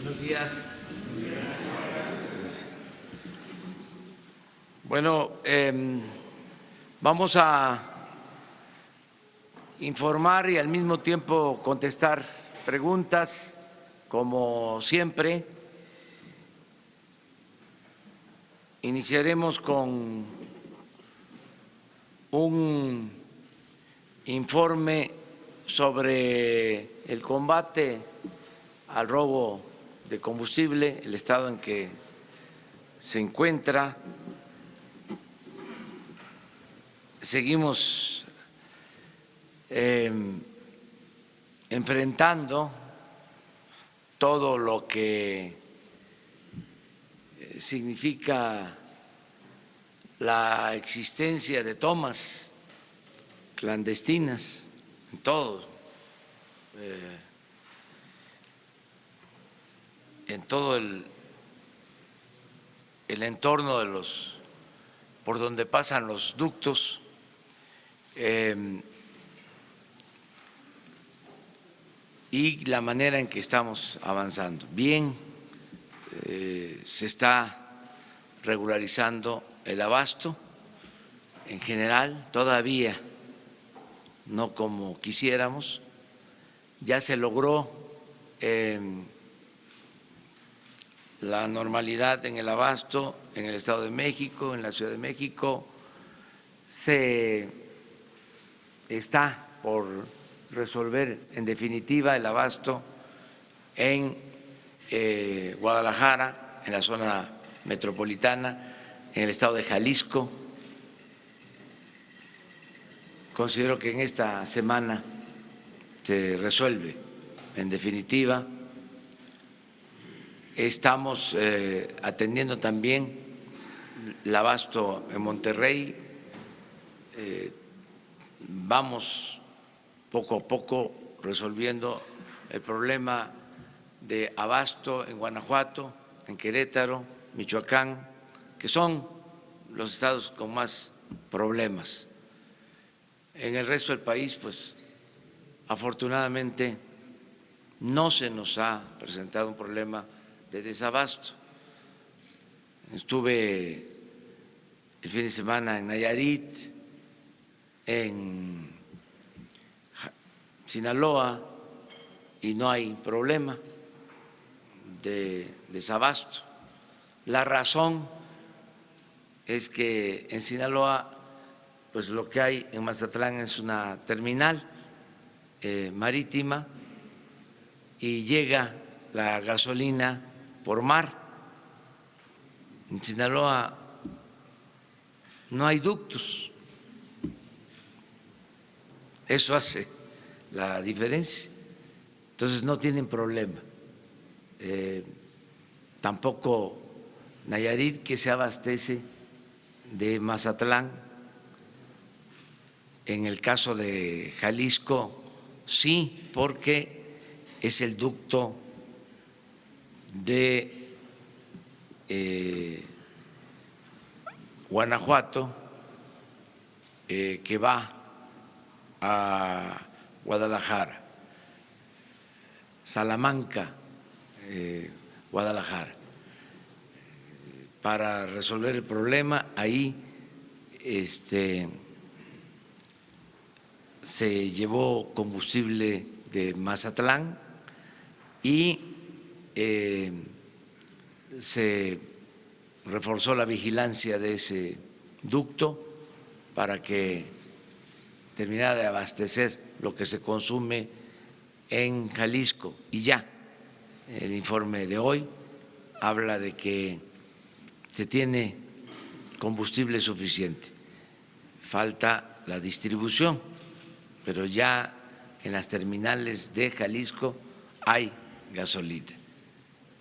Buenos días. Bueno, vamos a informar y al mismo tiempo contestar preguntas, como siempre. Iniciaremos con un informe sobre el combate al robo de combustible, el estado en que se encuentra. Seguimos enfrentando todo lo que significa la existencia de tomas clandestinas en todo el entorno de los por donde pasan los ductos. Y la manera en que estamos avanzando. Bien, se está regularizando el abasto en general, todavía no como quisiéramos. Ya se logró la normalidad en el abasto en el Estado de México, en la Ciudad de México. Se está por resolver en definitiva el abasto en Guadalajara, en la zona metropolitana, en el estado de Jalisco. Considero que en esta semana se resuelve en definitiva. Estamos atendiendo también el abasto en Monterrey. Vamos poco a poco resolviendo el problema de abasto en Guanajuato, en Querétaro, Michoacán, que son los estados con más problemas. En el resto del país, pues, afortunadamente no se nos ha presentado un problema de desabasto. Estuve el fin de semana en Nayarit, en Sinaloa, y no hay problema de desabasto. La razón es que en Sinaloa, pues lo que hay en Mazatlán es una terminal marítima y llega la gasolina por mar. En Sinaloa no hay ductos. Eso hace la diferencia. Entonces no tienen problema. Tampoco Nayarit, que se abastece de Mazatlán. En el caso de Jalisco, sí, porque es el ducto de Guanajuato que va a Guadalajara, Salamanca, Guadalajara. Para resolver el problema, ahí se llevó combustible de Mazatlán y se reforzó la vigilancia de ese ducto para que terminara de abastecer lo que se consume en Jalisco. Y ya el informe de hoy habla de que se tiene combustible suficiente. Falta la distribución, pero ya en las terminales de Jalisco hay gasolina.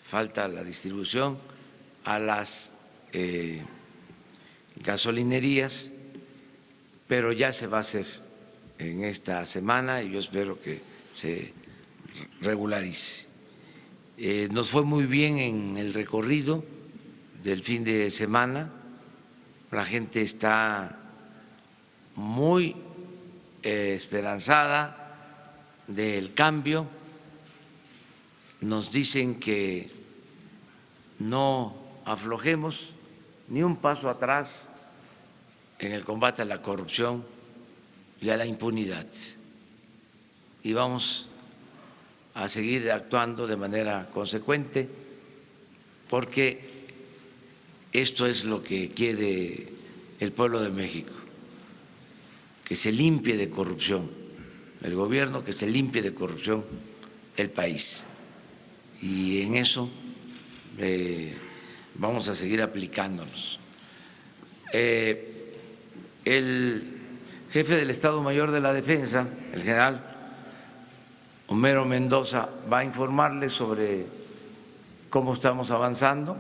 Falta la distribución a las gasolinerías, pero ya se va a hacer en esta semana y yo espero que se regularice. Nos fue muy bien en el recorrido del fin de semana, la gente está muy esperanzada del cambio, nos dicen que no aflojemos ni un paso atrás en el combate a la corrupción y a la impunidad. Y vamos a seguir actuando de manera consecuente porque esto es lo que quiere el pueblo de México, que se limpie de corrupción el gobierno, que se limpie de corrupción el país. Y en eso vamos a seguir aplicándonos. El jefe del Estado Mayor de la Defensa, el general Homero Mendoza, va a informarles sobre cómo estamos avanzando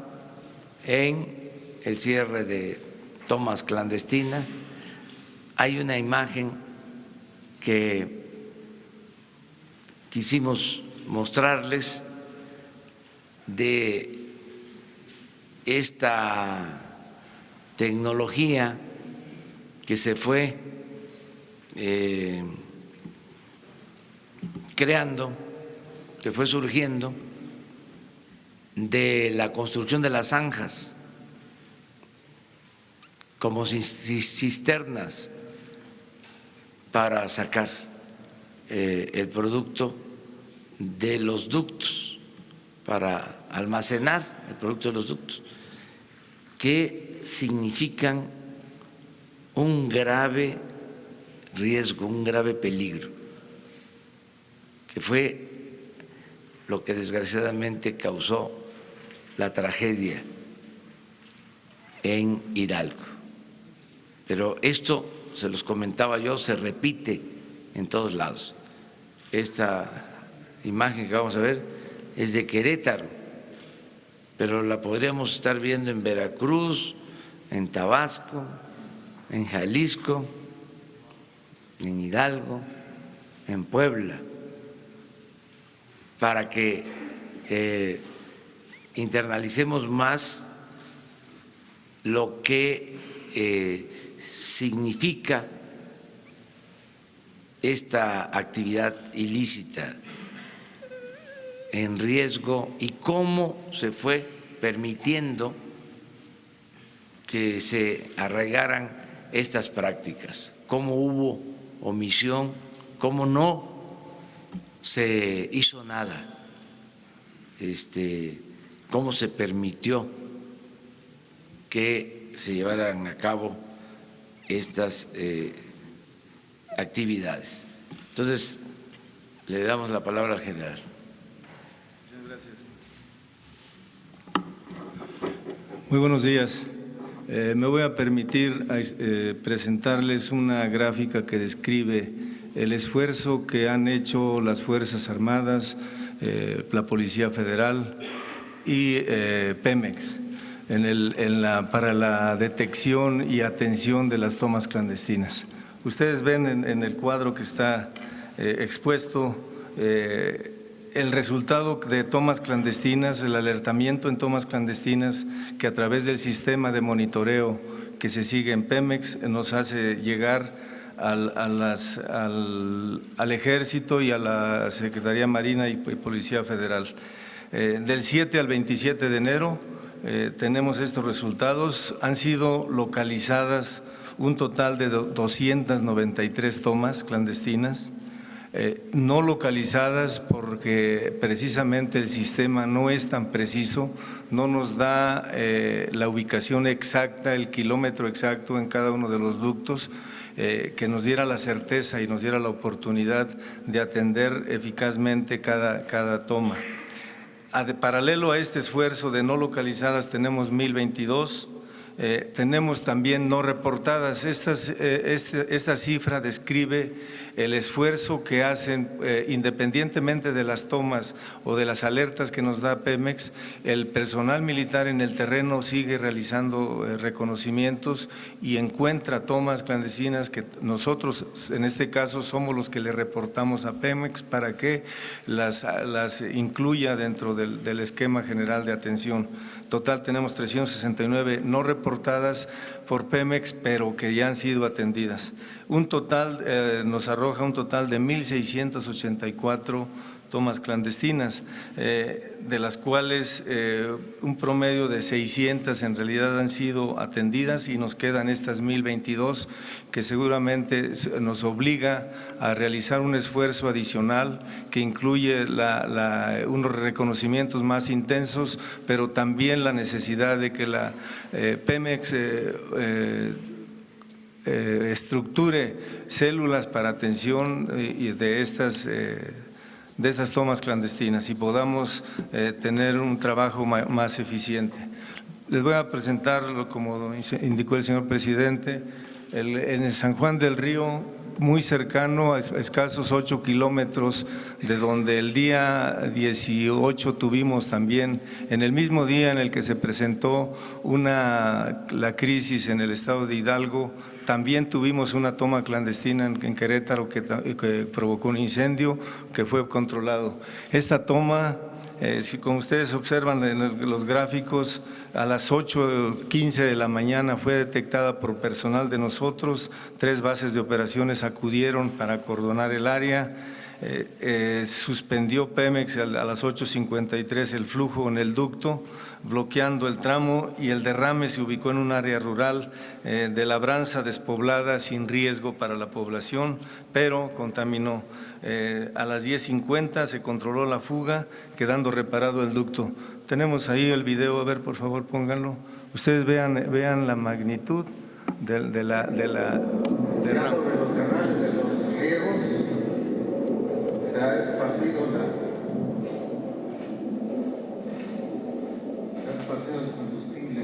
en el cierre de tomas clandestinas. Hay una imagen que quisimos mostrarles de esta tecnología que se fue creando, que fue surgiendo de la construcción de las zanjas como cisternas para sacar el producto de los ductos, para almacenar el producto de los ductos, que significan un grave riesgo, un grave peligro, que fue lo que desgraciadamente causó la tragedia en Hidalgo. Pero esto, se los comentaba yo, se repite en todos lados. Esta imagen que vamos a ver es de Querétaro, pero la podríamos estar viendo en Veracruz, en Tabasco, en Jalisco, en Hidalgo, en Puebla, para que internalicemos más lo que significa esta actividad ilícita en riesgo y cómo se fue permitiendo que se arraigaran estas prácticas, cómo hubo omisión, cómo no se hizo nada, cómo se permitió que se llevaran a cabo estas actividades. Entonces, le damos la palabra al general. Muchas gracias. Muy buenos días. Me voy a permitir presentarles una gráfica que describe el esfuerzo que han hecho las Fuerzas Armadas, la Policía Federal y Pemex para la detección y atención de las tomas clandestinas. Ustedes ven en el cuadro que está expuesto el resultado de tomas clandestinas, el alertamiento en tomas clandestinas que a través del sistema de monitoreo que se sigue en Pemex nos hace llegar al Ejército y a la Secretaría Marina y Policía Federal. Del 7 al 27 de enero tenemos estos resultados. Han sido localizadas un total de 293 tomas clandestinas, no localizadas porque precisamente el sistema no es tan preciso, no nos da la ubicación exacta, el kilómetro exacto en cada uno de los ductos, que nos diera la certeza y nos diera la oportunidad de atender eficazmente cada toma. Paralelo a este esfuerzo de no localizadas tenemos 1022, tenemos también no reportadas. Esta cifra describe el esfuerzo que hacen independientemente de las tomas o de las alertas que nos da Pemex. El personal militar en el terreno sigue realizando reconocimientos y encuentra tomas clandestinas que nosotros en este caso somos los que le reportamos a Pemex para que las incluya dentro del esquema general de atención. Total tenemos 369 no reportadas, por Pemex, pero que ya han sido atendidas. Un total, nos arroja un total de 1,684 tomas clandestinas, de las cuales un promedio de 600 en realidad han sido atendidas y nos quedan estas 1,022 que seguramente nos obliga a realizar un esfuerzo adicional que incluye unos reconocimientos más intensos, pero también la necesidad de que la Pemex estructure células para atención de estas tomas clandestinas y podamos tener un trabajo más eficiente. Les voy a presentar, como indicó el señor presidente, en el San Juan del Río, muy cercano, a escasos 8 kilómetros de donde el día 18 tuvimos también, en el mismo día en el que se presentó la crisis en el estado de Hidalgo, también tuvimos una toma clandestina en Querétaro que provocó un incendio que fue controlado. Esta toma, como ustedes observan en los gráficos, a las 8:15 de la mañana fue detectada por personal de nosotros. 3 bases de operaciones acudieron para acordonar el área. Suspendió Pemex a las 8:53 el flujo en el ducto, bloqueando el tramo, y el derrame se ubicó en un área rural de labranza despoblada sin riesgo para la población, pero contaminó. A las 10:50 se controló la fuga, quedando reparado el ducto. Tenemos ahí el video, a ver, por favor, pónganlo. Ustedes vean la magnitud de la ya sobre los canales de los riegos se ha esparcido el combustible.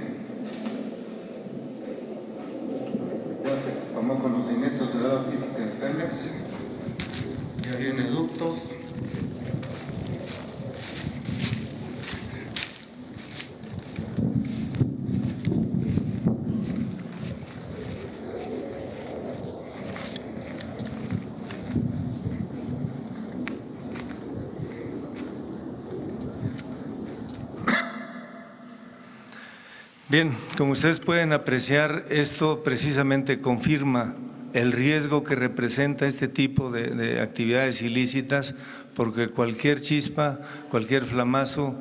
Ya se tomó conocimientos de la física en Pemex. Ya viene ductos. Bien, como ustedes pueden apreciar, esto precisamente confirma el riesgo que representa este tipo de actividades ilícitas, porque cualquier chispa, cualquier flamazo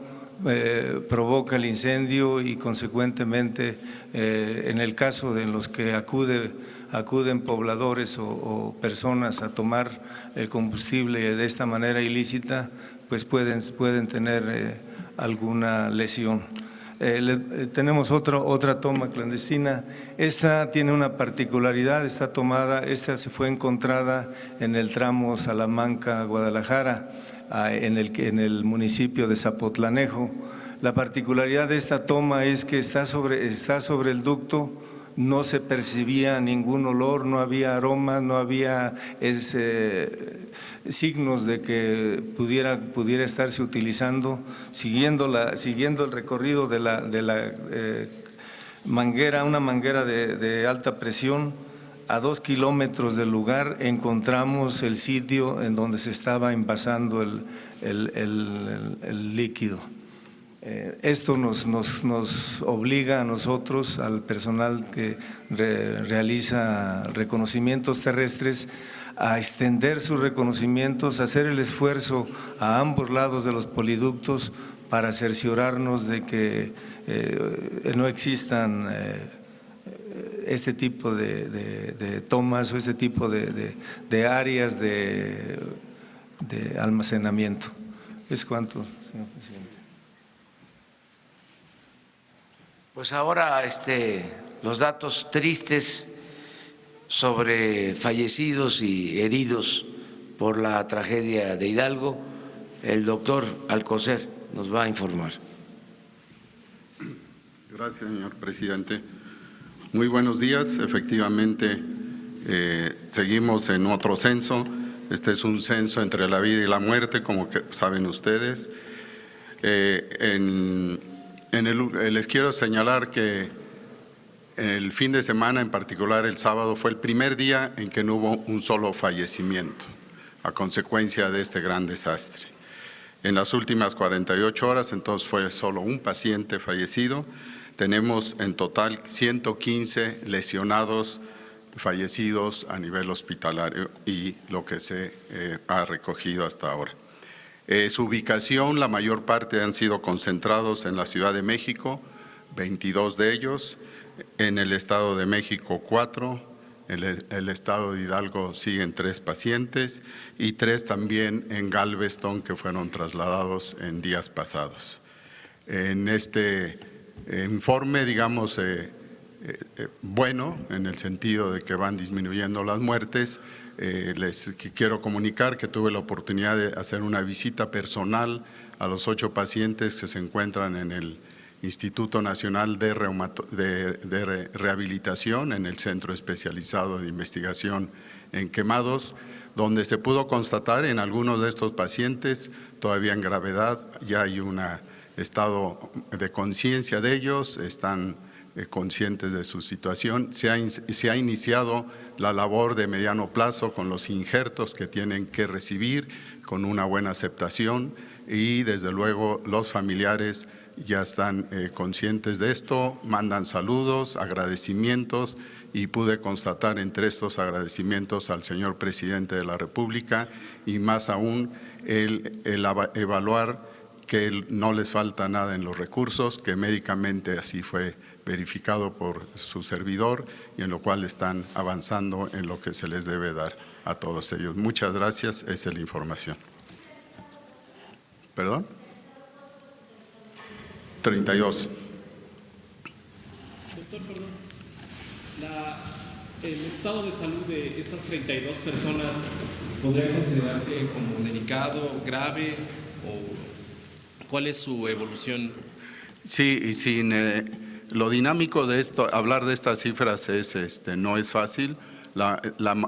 provoca el incendio y consecuentemente en el caso de los que acuden pobladores o personas a tomar el combustible de esta manera ilícita, pues pueden tener alguna lesión. Tenemos otra toma clandestina. Esta tiene una particularidad, esta se fue encontrada en el tramo Salamanca-Guadalajara, en el municipio de Zapotlanejo. La particularidad de esta toma es que está sobre el ducto, no se percibía ningún olor, no había aroma, no había signos de que pudiera estarse utilizando, siguiendo el recorrido de la manguera, una manguera de alta presión. A 2 kilómetros del lugar encontramos el sitio en donde se estaba envasando el líquido. Esto nos obliga a nosotros, al personal que realiza reconocimientos terrestres, a extender sus reconocimientos, a hacer el esfuerzo a ambos lados de los poliductos para cerciorarnos de que no existan este tipo de tomas o este tipo de áreas de almacenamiento. ¿Es cuánto, señor presidente? Pues ahora los datos tristes sobre fallecidos y heridos por la tragedia de Hidalgo, el doctor Alcocer nos va a informar. Gracias, señor presidente. Muy buenos días. Efectivamente, seguimos en otro censo. Este es un censo entre la vida y la muerte, como que saben ustedes. Les quiero señalar que el fin de semana, en particular el sábado, fue el primer día en que no hubo un solo fallecimiento a consecuencia de este gran desastre. En las últimas 48 horas, entonces, fue solo un paciente fallecido. Tenemos en total 115 lesionados fallecidos a nivel hospitalario y lo que se ha recogido hasta ahora. Su ubicación, la mayor parte han sido concentrados en la Ciudad de México, 22 de ellos, en el Estado de México 4, en el Estado de Hidalgo siguen 3 pacientes y 3 también en Galveston que fueron trasladados en días pasados. En este informe, digamos, bueno, en el sentido de que van disminuyendo las muertes, les quiero comunicar que tuve la oportunidad de hacer una visita personal a los 8 pacientes que se encuentran en el Instituto Nacional de Rehabilitación, en el Centro Especializado de Investigación en Quemados, donde se pudo constatar en algunos de estos pacientes, todavía en gravedad, ya hay un estado de conciencia de ellos, están conscientes de su situación. Se ha iniciado la labor de mediano plazo con los injertos que tienen que recibir, con una buena aceptación, y desde luego los familiares ya están conscientes de esto, mandan saludos, agradecimientos, y pude constatar entre estos agradecimientos al señor presidente de la República y más aún el evaluar que no les falta nada en los recursos, que médicamente así fue verificado por su servidor y en lo cual están avanzando en lo que se les debe dar a todos ellos. Muchas gracias, esa es la información. ¿Perdón? 32. Doctor, perdón. El estado de salud de estas 32 personas podría considerarse como delicado, grave, o ¿cuál es su evolución? Sí, y sin lo dinámico de esto, hablar de estas cifras no es fácil. La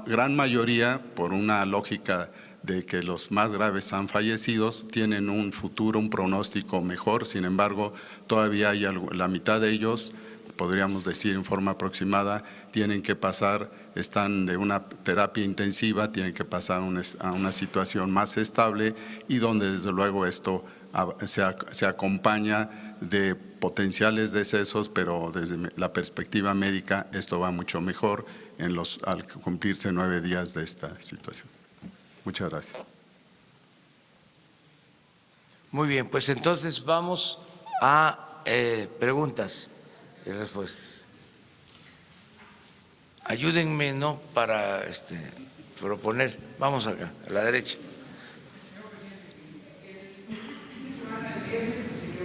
gran mayoría, por una lógica de que los más graves han fallecido, tienen un futuro, un pronóstico mejor. Sin embargo, todavía hay la mitad de ellos, podríamos decir en forma aproximada, tienen que pasar, están de una terapia intensiva, tienen que pasar a una situación más estable y donde desde luego esto se acompaña de potenciales decesos, pero desde la perspectiva médica esto va mucho mejor al cumplirse 9 días de esta situación. Muchas gracias. Muy bien, pues entonces vamos a preguntas y respuestas. Ayúdenme, ¿no?, para proponer. Vamos acá, a la derecha.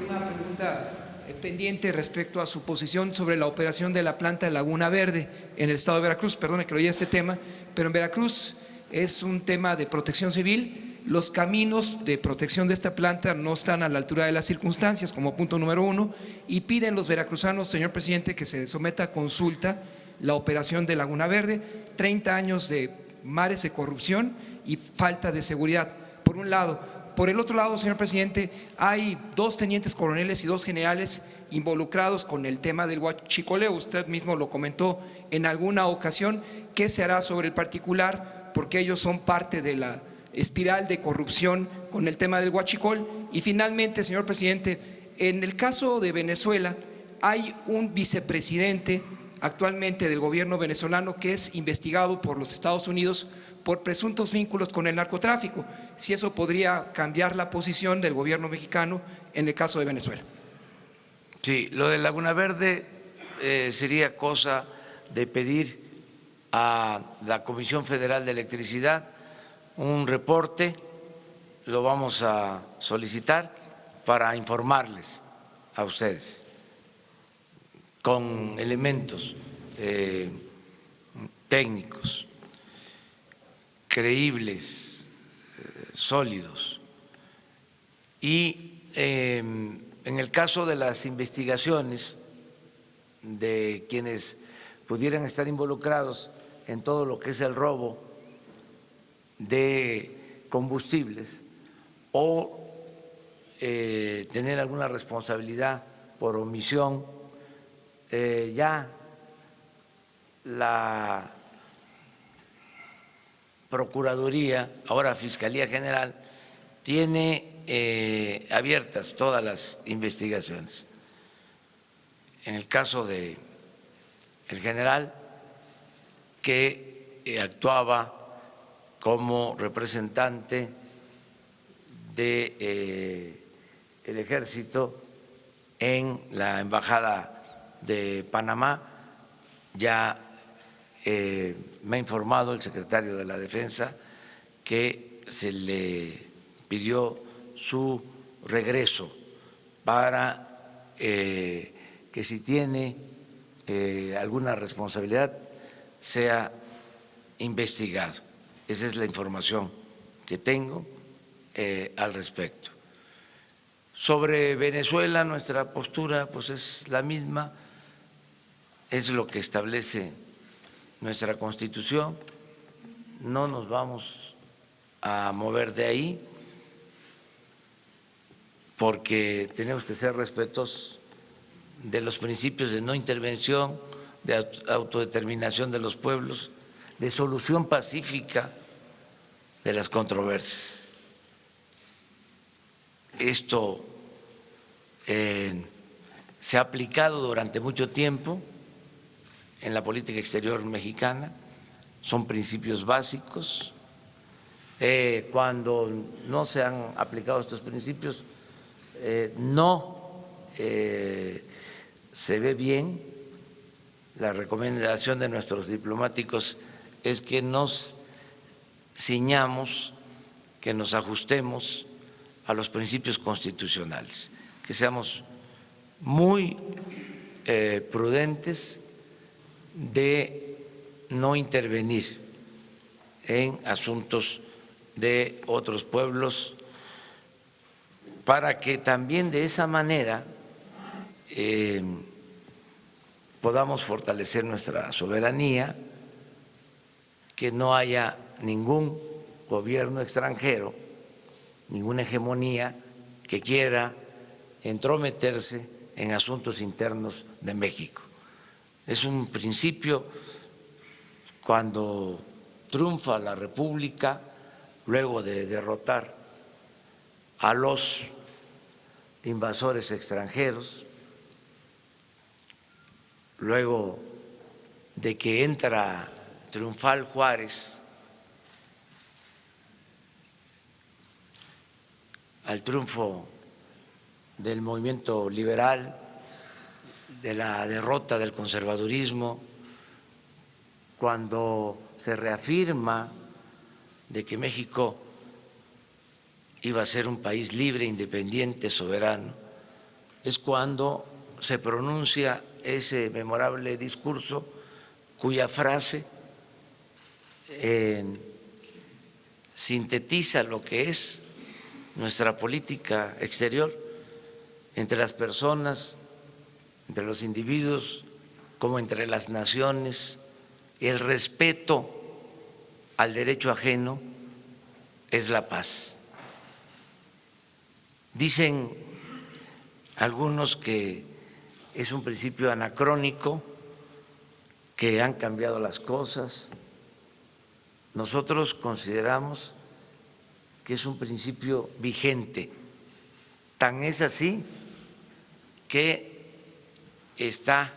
Una pregunta pendiente respecto a su posición sobre la operación de la planta de Laguna Verde en el estado de Veracruz. Perdone que lo oía este tema, pero en Veracruz es un tema de protección civil. Los caminos de protección de esta planta no están a la altura de las circunstancias, como punto número 1, y piden los veracruzanos, señor presidente, que se someta a consulta la operación de Laguna Verde. 30 años de mares de corrupción y falta de seguridad, por un lado. Por el otro lado, señor presidente, hay 2 tenientes coroneles y 2 generales involucrados con el tema del huachicoleo. Usted mismo lo comentó en alguna ocasión. ¿Qué se hará sobre el particular? Porque ellos son parte de la espiral de corrupción con el tema del huachicol. Y finalmente, señor presidente, en el caso de Venezuela hay un vicepresidente actualmente del gobierno venezolano que es investigado por los Estados Unidos por presuntos vínculos con el narcotráfico. Si eso podría cambiar la posición del gobierno mexicano en el caso de Venezuela. Sí, lo de Laguna Verde sería cosa de pedir a la Comisión Federal de Electricidad un reporte, lo vamos a solicitar para informarles a ustedes con elementos técnicos creíbles, sólidos. Y en el caso de las investigaciones de quienes pudieran estar involucrados en todo lo que es el robo de combustibles o tener alguna responsabilidad por omisión, ya la Procuraduría, ahora Fiscalía General, tiene abiertas todas las investigaciones. En el caso de el general que actuaba como representante de el ejército en la embajada de Panamá, ya me ha informado el secretario de la Defensa que se le pidió su regreso para que si tiene alguna responsabilidad sea investigado. Esa es la información que tengo al respecto. Sobre Venezuela, nuestra postura pues es la misma, es lo que establece nuestra Constitución, no nos vamos a mover de ahí porque tenemos que ser respetuosos de los principios de no intervención, de autodeterminación de los pueblos, de solución pacífica de las controversias. Esto se ha aplicado durante mucho tiempo en la política exterior mexicana, son principios básicos. Cuando no se han aplicado estos principios, no se ve bien. La recomendación de nuestros diplomáticos es que nos ciñamos, que nos ajustemos a los principios constitucionales, que seamos muy prudentes de no intervenir en asuntos de otros pueblos, para que también de esa manera podamos fortalecer nuestra soberanía, que no haya ningún gobierno extranjero, ninguna hegemonía que quiera entrometerse en asuntos internos de México. Es un principio. Cuando triunfa la República, luego de derrotar a los invasores extranjeros, luego de que entra triunfal Juárez al triunfo del movimiento liberal, de la derrota del conservadurismo, cuando se reafirma de que México iba a ser un país libre, independiente, soberano, es cuando se pronuncia ese memorable discurso cuya frase sintetiza lo que es nuestra política exterior entre las personas, entre los individuos, como entre las naciones. El respeto al derecho ajeno es la paz. Dicen algunos que es un principio anacrónico, que han cambiado las cosas. Nosotros consideramos que es un principio vigente. Tan es así que está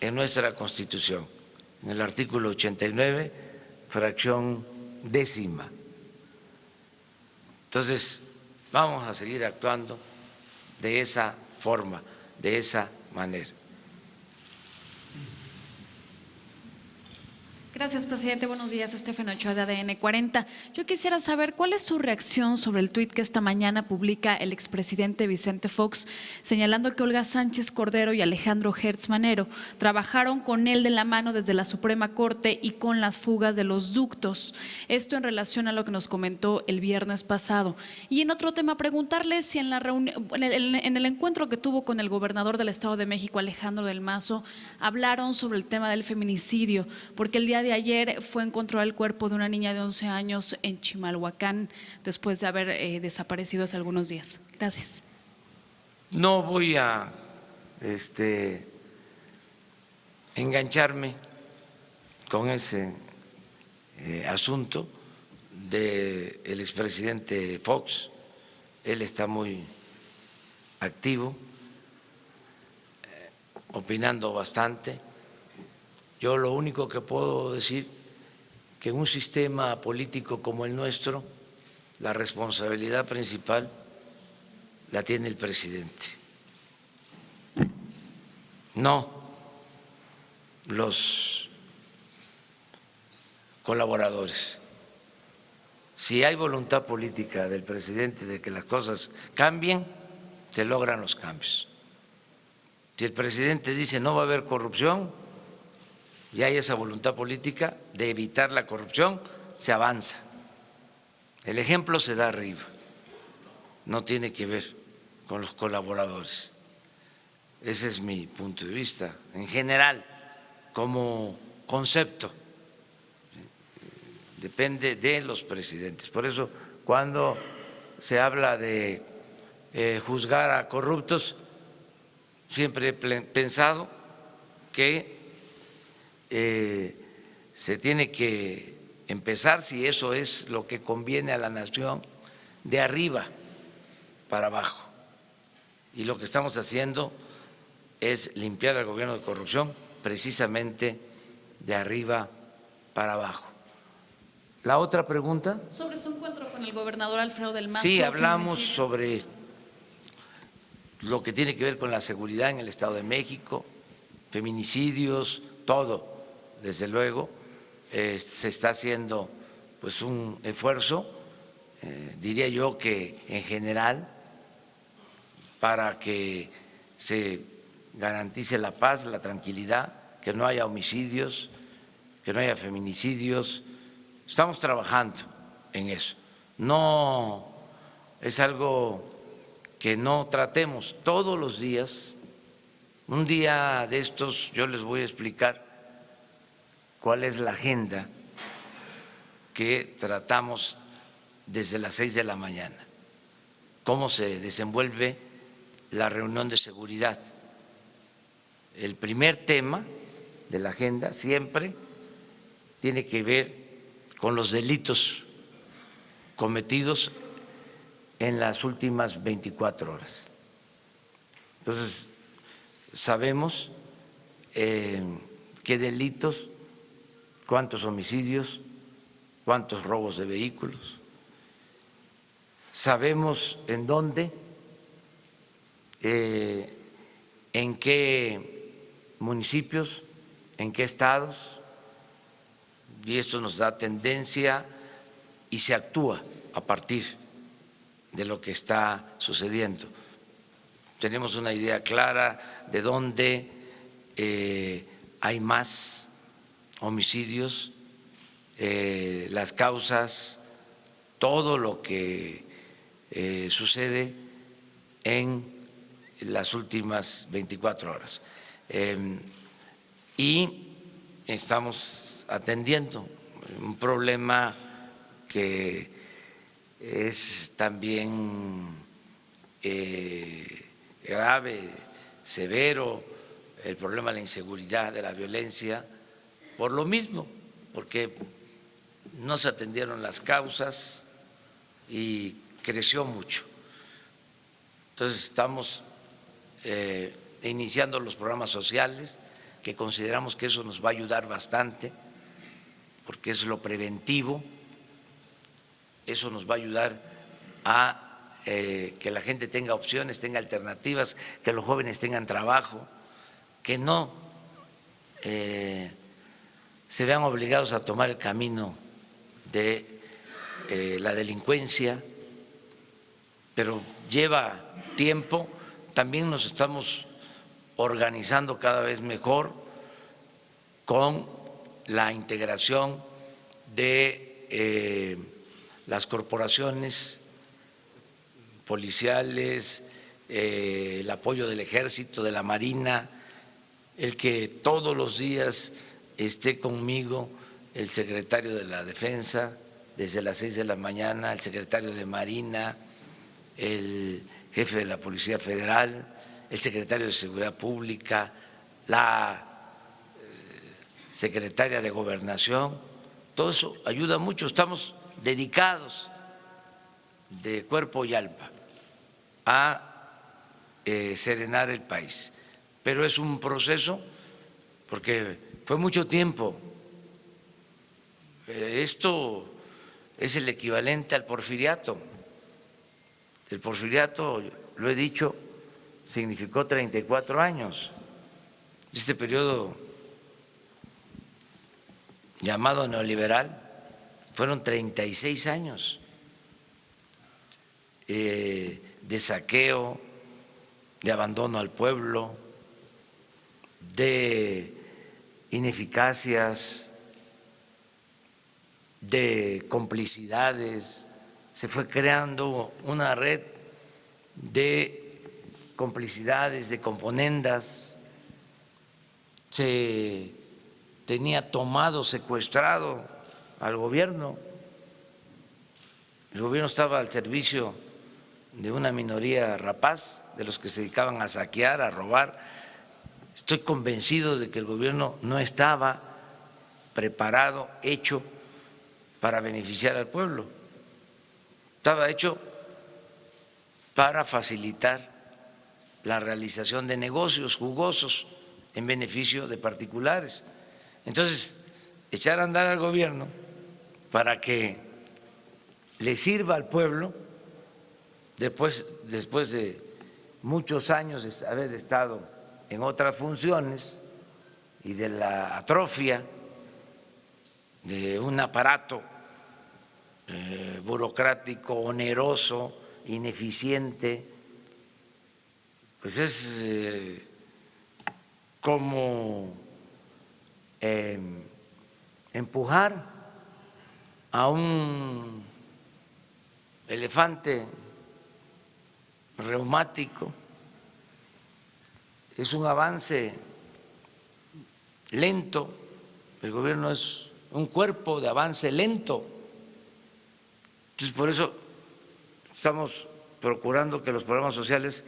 en nuestra Constitución, en el artículo 89, fracción 10ª. Entonces, vamos a seguir actuando de esa forma, de esa manera. Gracias, presidente. Buenos días, Estefan Ochoa de ADN 40. Yo quisiera saber cuál es su reacción sobre el tuit que esta mañana publica el expresidente Vicente Fox, señalando que Olga Sánchez Cordero y Alejandro Hertz Manero trabajaron con él de la mano desde la Suprema Corte y con las fugas de los ductos. Esto en relación a lo que nos comentó el viernes pasado. Y en otro tema, preguntarle si en la reunión, en el encuentro que tuvo con el gobernador del Estado de México, Alejandro del Mazo, hablaron sobre el tema del feminicidio, porque el día de ayer fue encontrado el cuerpo de una niña de 11 años en Chimalhuacán después de haber desaparecido hace algunos días. Gracias. No voy a engancharme con ese asunto del expresidente Fox, él está muy activo, opinando bastante. Yo lo único que puedo decir que en un sistema político como el nuestro, la responsabilidad principal la tiene el presidente, no los colaboradores. Si hay voluntad política del presidente de que las cosas cambien, se logran los cambios. Si el presidente dice no va a haber corrupción y hay esa voluntad política de evitar la corrupción, se avanza. El ejemplo se da arriba, no tiene que ver con los colaboradores. Ese es mi punto de vista, en general, como concepto. Depende de los presidentes. Por eso, cuando se habla de juzgar a corruptos, siempre he pensado que se tiene que empezar, si eso es lo que conviene a la nación, de arriba para abajo. Y lo que estamos haciendo es limpiar al gobierno de corrupción precisamente de arriba para abajo. ¿La otra pregunta? Sobre su encuentro con el gobernador Alfredo del Mazo. Sí, hablamos sobre lo que tiene que ver con la seguridad en el Estado de México, feminicidios, todo, desde luego. Se está haciendo pues un esfuerzo, diría yo que en general, para que se garantice la paz, la tranquilidad, que no haya homicidios, que no haya feminicidios. Estamos trabajando en eso. No es algo que no tratemos todos los días. Un día de estos yo les voy a explicar cuál es la agenda que tratamos desde las 6 de la mañana, cómo se desenvuelve la reunión de seguridad. El primer tema de la agenda siempre tiene que ver con los delitos cometidos en las últimas 24 horas. Entonces, sabemos qué delitos, cuántos homicidios, cuántos robos de vehículos, sabemos en dónde, en qué municipios, en qué estados, y esto nos da tendencia y se actúa a partir de lo que está sucediendo. Tenemos una idea clara de dónde hay más homicidios, las causas, todo lo que sucede en las últimas 24 horas. Y estamos atendiendo un problema que es también grave, severo, el problema de la inseguridad, de la violencia, por lo mismo, porque no se atendieron las causas y creció mucho. Entonces estamos iniciando los programas sociales, que consideramos que eso nos va a ayudar bastante, porque es lo preventivo, eso nos va a ayudar a que la gente tenga opciones, tenga alternativas, que los jóvenes tengan trabajo, que no se vean obligados a tomar el camino de la delincuencia, pero lleva tiempo. También nos estamos organizando cada vez mejor con la integración de las corporaciones policiales, el apoyo del Ejército, de la Marina, el que todos los días esté conmigo el secretario de la Defensa desde las 6 de la mañana, el secretario de Marina, el jefe de la Policía Federal, el secretario de Seguridad Pública, la secretaria de Gobernación. Todo eso ayuda mucho. Estamos dedicados de cuerpo y alma a serenar el país. Pero es un proceso porque fue mucho tiempo. Esto es el equivalente al porfiriato. El porfiriato, lo he dicho, significó 34 años. Este periodo llamado neoliberal fueron 36 años de saqueo, de abandono al pueblo, de ineficacias, de complicidades. Se fue creando una red de complicidades, de componendas. Se tenía tomado, secuestrado al gobierno. El gobierno estaba al servicio de una minoría rapaz, de los que se dedicaban a saquear, a robar. Estoy convencido de que el gobierno no estaba preparado, hecho para beneficiar al pueblo. Estaba hecho para facilitar la realización de negocios jugosos en beneficio de particulares. Entonces, echar a andar al gobierno para que le sirva al pueblo después de muchos años de haber estado en otras funciones y de la atrofia de un aparato burocrático, oneroso, ineficiente, pues es como empujar a un elefante reumático. Es un avance lento. El gobierno es un cuerpo de avance lento. Entonces, por eso estamos procurando que los programas sociales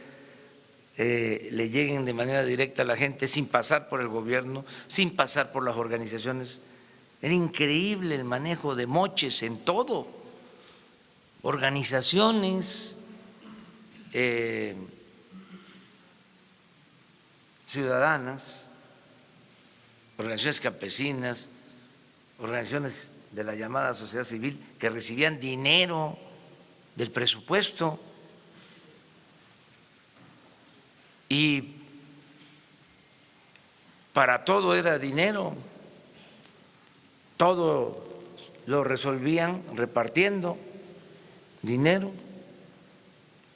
le lleguen de manera directa a la gente, sin pasar por el gobierno, sin pasar por las organizaciones. Era increíble el manejo de moches en todo. Organizaciones ciudadanas, organizaciones campesinas, organizaciones de la llamada sociedad civil que recibían dinero del presupuesto y para todo era dinero, todo lo resolvían repartiendo dinero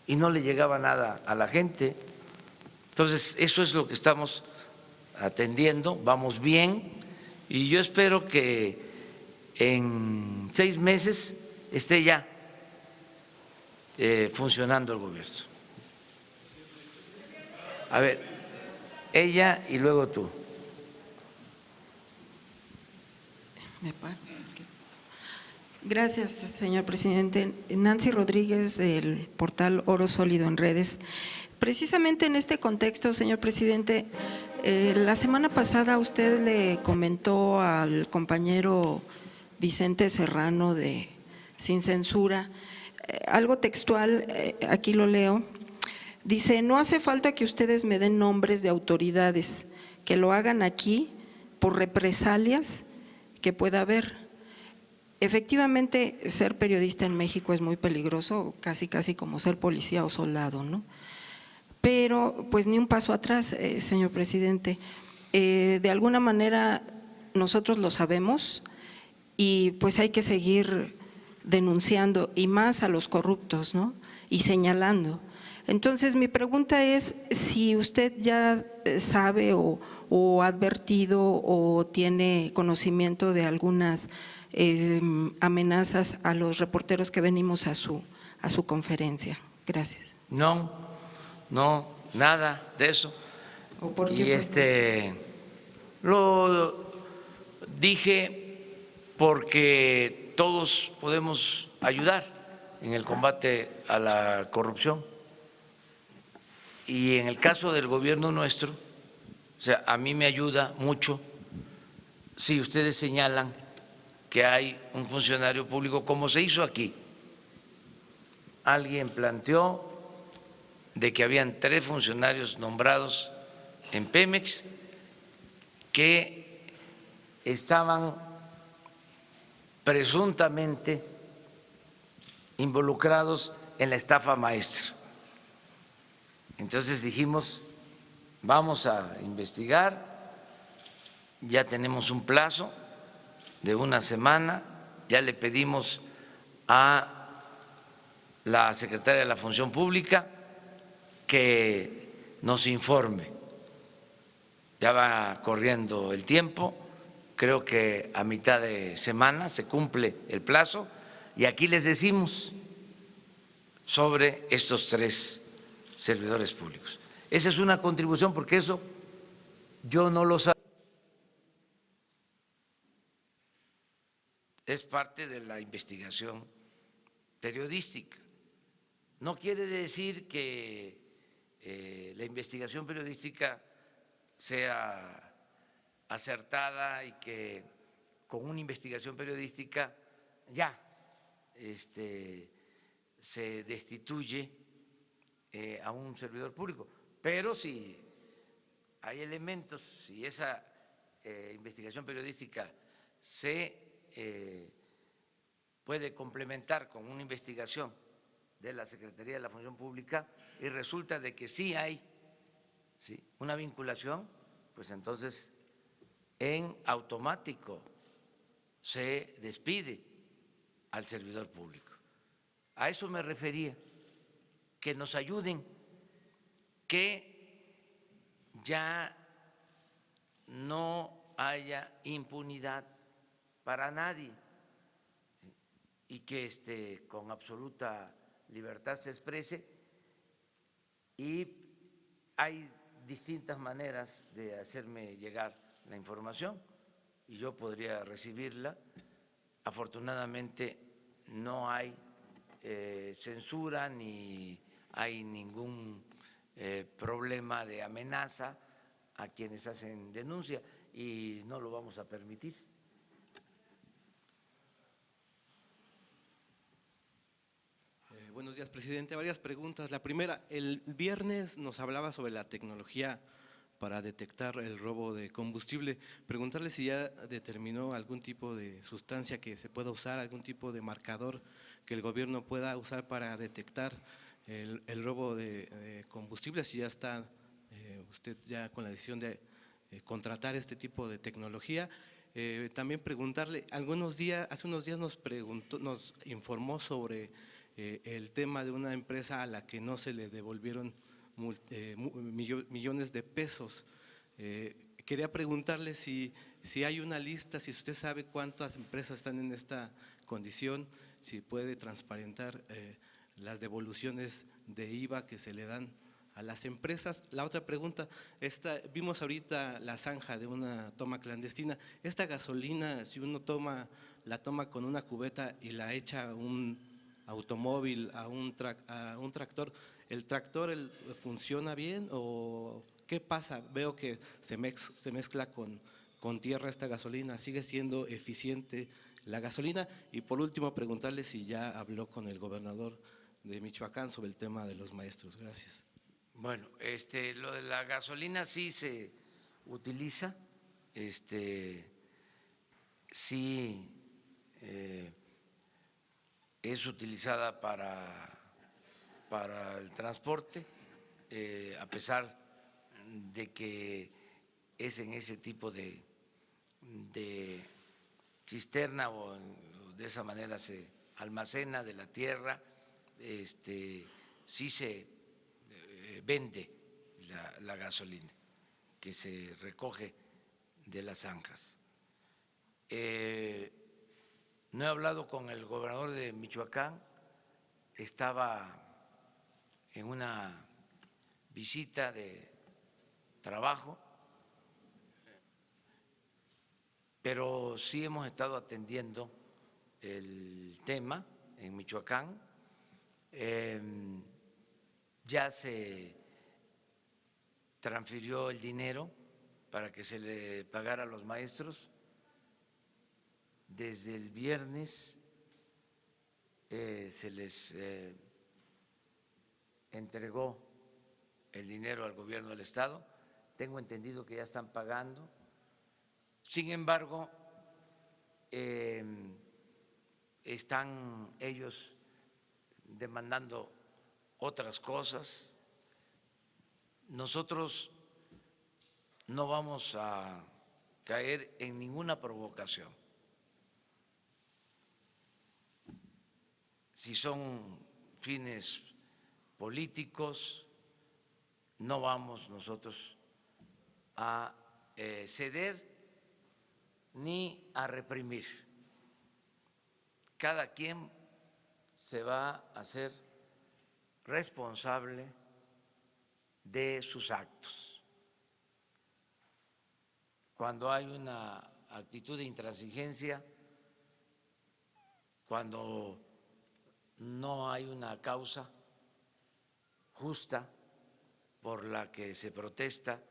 y no le llegaba nada a la gente. Entonces, eso es lo que estamos atendiendo, vamos bien y yo espero que en 6 meses esté ya funcionando el gobierno. A ver, ella y luego tú. Gracias, señor presidente. Nancy Rodríguez, del portal Oro Sólido en Redes. Precisamente en este contexto, señor presidente, la semana pasada usted le comentó al compañero Vicente Serrano de Sin Censura, algo textual, aquí lo leo, dice: no hace falta que ustedes me den nombres de autoridades, que lo hagan aquí por represalias que pueda haber. Efectivamente, ser periodista en México es muy peligroso, casi como ser policía o soldado, ¿no? Pero pues ni un paso atrás, señor presidente. De alguna manera nosotros lo sabemos y pues hay que seguir denunciando y más a los corruptos, ¿no? Y señalando. Entonces mi pregunta es si usted ya sabe o ha advertido o tiene conocimiento de algunas amenazas a los reporteros que venimos a su conferencia. Gracias. No, nada de eso. ¿Por qué? Y lo dije porque todos podemos ayudar en el combate a la corrupción. Y en el caso del gobierno nuestro, o sea, a mí me ayuda mucho si ustedes señalan que hay un funcionario público, como se hizo aquí. Alguien planteó de que habían 3 funcionarios nombrados en Pemex que estaban presuntamente involucrados en la estafa maestra. Entonces dijimos, vamos a investigar, ya tenemos un plazo de 1 semana, ya le pedimos a la secretaria de la Función Pública que nos informe. Ya va corriendo el tiempo, creo que a mitad de semana se cumple el plazo y aquí les decimos sobre estos 3 servidores públicos. Esa es una contribución porque eso yo no lo sabía. Es parte de la investigación periodística. No quiere decir que la investigación periodística sea acertada y que con una investigación periodística ya se destituye a un servidor público. Pero si hay elementos, si esa investigación periodística se puede complementar con una investigación de la Secretaría de la Función Pública y resulta de que sí hay una vinculación, pues entonces en automático se despide al servidor público. A eso me refería, que nos ayuden, que ya no haya impunidad para nadie y que con absoluta libertad se exprese, y hay distintas maneras de hacerme llegar la información y yo podría recibirla. Afortunadamente no hay censura ni hay ningún problema de amenaza a quienes hacen denuncia y no lo vamos a permitir. Buenos días, presidente. Varias preguntas. La primera, el viernes nos hablaba sobre la tecnología para detectar el robo de combustible. Preguntarle si ya determinó algún tipo de sustancia que se pueda usar, algún tipo de marcador que el gobierno pueda usar para detectar el robo de combustible, si ya está usted ya con la decisión de contratar este tipo de tecnología. También preguntarle, hace unos días nos informó sobre el tema de una empresa a la que no se le devolvieron millones de pesos. Quería preguntarle si hay una lista, si usted sabe cuántas empresas están en esta condición, si puede transparentar las devoluciones de IVA que se le dan a las empresas. La otra pregunta, vimos ahorita la zanja de una toma clandestina. Esta gasolina, si uno la toma con una cubeta y la echa a un automóvil, a un tractor, ¿el tractor funciona bien o qué pasa? Veo que se mezcla con tierra esta gasolina, ¿sigue siendo eficiente la gasolina? Y por último, preguntarle si ya habló con el gobernador de Michoacán sobre el tema de los maestros. Gracias. Bueno, lo de la gasolina sí se utiliza, sí es utilizada para el transporte, a pesar de que es en ese tipo de cisterna o de esa manera se almacena de la tierra, sí se vende la gasolina que se recoge de las zanjas. No he hablado con el gobernador de Michoacán, estaba en una visita de trabajo, pero sí hemos estado atendiendo el tema en Michoacán. Ya se transfirió el dinero para que se le pagara a los maestros. desde el viernes se les entregó el dinero al gobierno del estado. Tengo entendido que ya están pagando. Sin embargo, están ellos demandando otras cosas. Nosotros no vamos a caer en ninguna provocación. Si son fines políticos, no vamos nosotros a ceder ni a reprimir. Cada quien se va a hacer responsable de sus actos. Cuando hay una actitud de intransigencia, cuando no hay una causa justa por la que se protesta,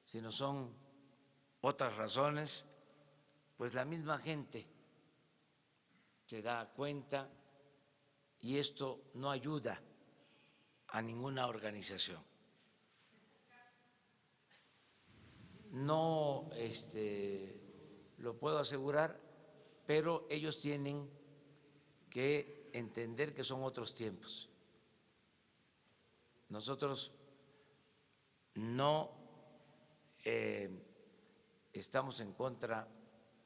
sino son otras razones, pues la misma gente se da cuenta y esto no ayuda a ninguna organización. No lo puedo asegurar, pero ellos tienen que entender que son otros tiempos. Nosotros no estamos en contra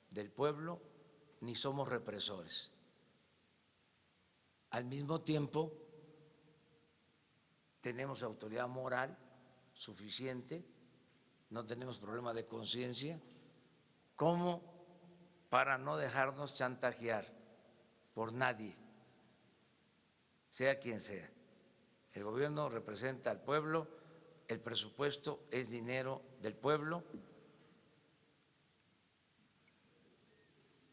del pueblo ni somos represores. Al mismo tiempo, tenemos autoridad moral suficiente, no tenemos problema de conciencia, como para no dejarnos chantajear por nadie, sea quien sea. El gobierno representa al pueblo, el presupuesto es dinero del pueblo.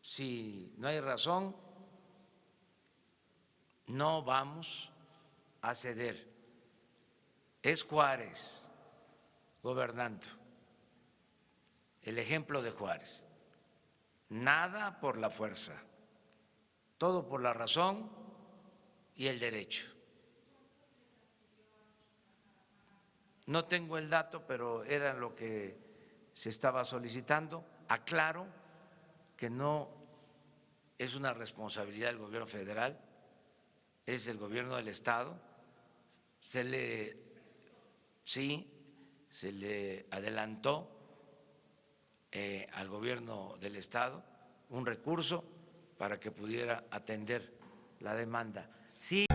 Si no hay razón, no vamos a ceder. Es Juárez gobernando, el ejemplo de Juárez. Nada por la fuerza, todo por la razón y el derecho. No tengo el dato, pero era lo que se estaba solicitando. Aclaro que no es una responsabilidad del gobierno federal, es del gobierno del estado. Se le adelantó al gobierno del estado un recurso para que pudiera atender la demanda. Sí.